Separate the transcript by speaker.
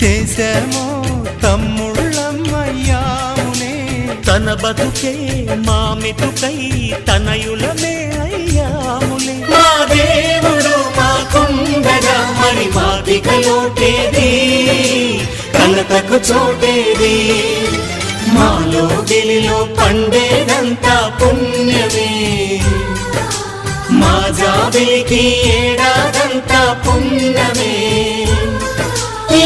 Speaker 1: చేశామో తమ్ముళ్ళమ్మయ్యామునే,
Speaker 2: తన బతుకే మా మెతుకై తనయులమే అయ్యాములే.
Speaker 1: మా దేవుడు మాకుండగా మరి మాదిక లోటేది, కలతకు చోటేది. మాలో గిలిలో పండేదంతా పుణ్యమే, మా జాబిలికి ఏడాదంతా పుణ్యమే. ఈ